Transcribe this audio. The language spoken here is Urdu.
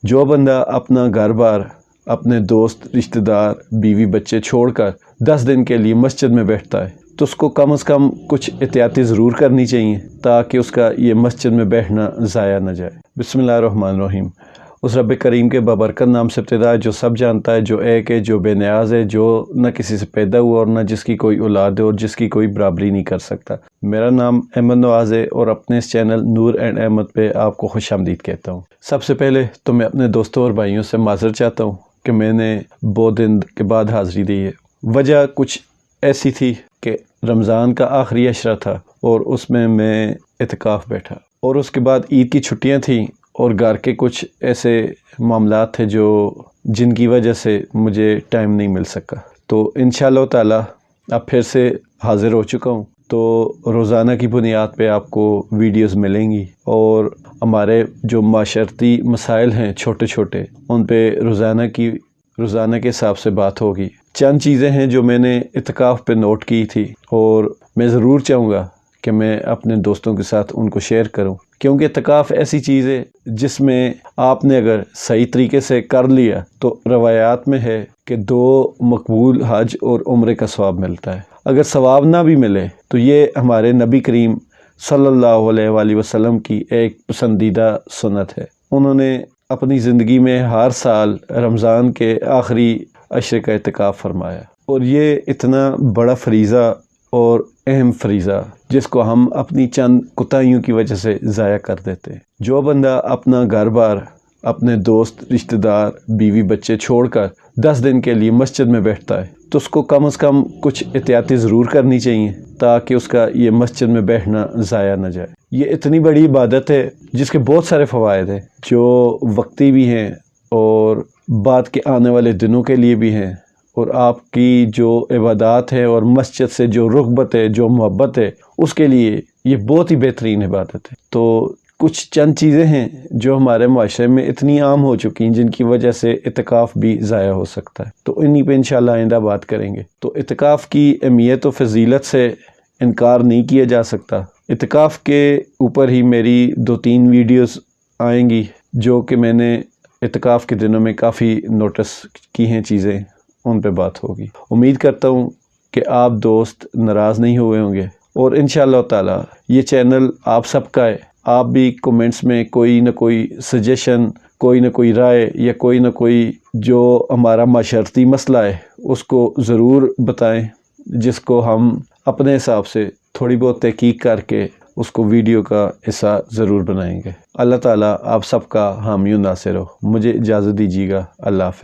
جو بندہ اپنا گھر بار، اپنے دوست، رشتہ دار، بیوی بچے چھوڑ کر 10 دن کے لیے مسجد میں بیٹھتا ہے تو اس کو کم از کم کچھ احتیاطی ضرور کرنی چاہیے تاکہ اس کا یہ مسجد میں بیٹھنا ضائع نہ جائے۔ بسم اللہ الرحمن الرحیم۔ اس رب کریم کے بابرکت نام سے ابتدا، جو سب جانتا ہے، جو ایک ہے، جو بے نیاز ہے، جو نہ کسی سے پیدا ہوا اور نہ جس کی کوئی اولاد ہے اور جس کی کوئی برابری نہیں کر سکتا۔ میرا نام احمد نواز ہے اور اپنے اس چینل نور اینڈ احمد پہ آپ کو خوش آمدید کہتا ہوں۔ سب سے پہلے تو میں اپنے دوستوں اور بھائیوں سے معذرت چاہتا ہوں کہ میں نے بہت دن کے بعد حاضری دی ہے۔ وجہ کچھ ایسی تھی کہ رمضان کا آخری عشرہ تھا اور اس میں اعتکاف بیٹھا، اور اس کے بعد عید کی چھٹیاں تھیں اور گھر کے کچھ ایسے معاملات تھے جن کی وجہ سے مجھے ٹائم نہیں مل سکا۔ تو انشاءاللہ تعالی اب پھر سے حاضر ہو چکا ہوں، تو روزانہ کی بنیاد پہ آپ کو ویڈیوز ملیں گی اور ہمارے جو معاشرتی مسائل ہیں چھوٹے چھوٹے، ان پہ روزانہ کے حساب سے بات ہوگی۔ چند چیزیں ہیں جو میں نے اعتکاف پہ نوٹ کی تھی اور میں ضرور چاہوں گا کہ میں اپنے دوستوں کے ساتھ ان کو شیئر کروں، کیونکہ اعتکاف ایسی چیز ہے جس میں آپ نے اگر صحیح طریقے سے کر لیا تو روایات میں ہے کہ 2 مقبول حج اور عمرے کا ثواب ملتا ہے۔ اگر ثواب نہ بھی ملے تو یہ ہمارے نبی کریم صلی اللہ علیہ وآلہ وسلم کی ایک پسندیدہ سنت ہے۔ انہوں نے اپنی زندگی میں ہر سال رمضان کے آخری عشرے کا اعتکاف فرمایا، اور یہ اتنا بڑا فریضہ اور اہم فریضہ جس کو ہم اپنی چند کوتاہیوں کی وجہ سے ضائع کر دیتے ہیں۔ جو بندہ اپنا گھر بار، اپنے دوست، رشتہ دار، بیوی بچے چھوڑ کر 10 دن کے لیے مسجد میں بیٹھتا ہے تو اس کو کم از کم کچھ احتیاطی ضرور کرنی چاہیے تاکہ اس کا یہ مسجد میں بیٹھنا ضائع نہ جائے۔ یہ اتنی بڑی عبادت ہے جس کے بہت سارے فوائد ہیں، جو وقتی بھی ہیں اور بعد کے آنے والے دنوں کے لیے بھی ہیں، اور آپ کی جو عبادات ہے اور مسجد سے جو رغبت ہے، جو محبت ہے، اس کے لیے یہ بہت ہی بہترین عبادت ہے۔ تو کچھ چند چیزیں ہیں جو ہمارے معاشرے میں اتنی عام ہو چکی ہیں جن کی وجہ سے اعتکاف بھی ضائع ہو سکتا ہے، تو انہی پہ انشاءاللہ آئندہ بات کریں گے۔ تو اعتکاف کی اہمیت و فضیلت سے انکار نہیں کیا جا سکتا۔ اعتکاف کے اوپر ہی میری 2-3 ویڈیوز آئیں گی جو کہ میں نے اعتکاف کے دنوں میں کافی نوٹس کی ہیں چیزیں، ان پہ بات ہوگی۔ امید کرتا ہوں کہ آپ دوست ناراض نہیں ہوئے ہوں گے، اور انشاءاللہ تعالی یہ چینل آپ سب کا ہے۔ آپ بھی کومنٹس میں کوئی نہ کوئی سجیشن، کوئی نہ کوئی رائے یا کوئی نہ کوئی جو ہمارا معاشرتی مسئلہ ہے اس کو ضرور بتائیں، جس کو ہم اپنے حساب سے تھوڑی بہت تحقیق کر کے اس کو ویڈیو کا حصہ ضرور بنائیں گے۔ اللہ تعالیٰ آپ سب کا حامی و ناصر ہو۔ مجھے اجازت دیجیے گا۔ اللہ حافظ۔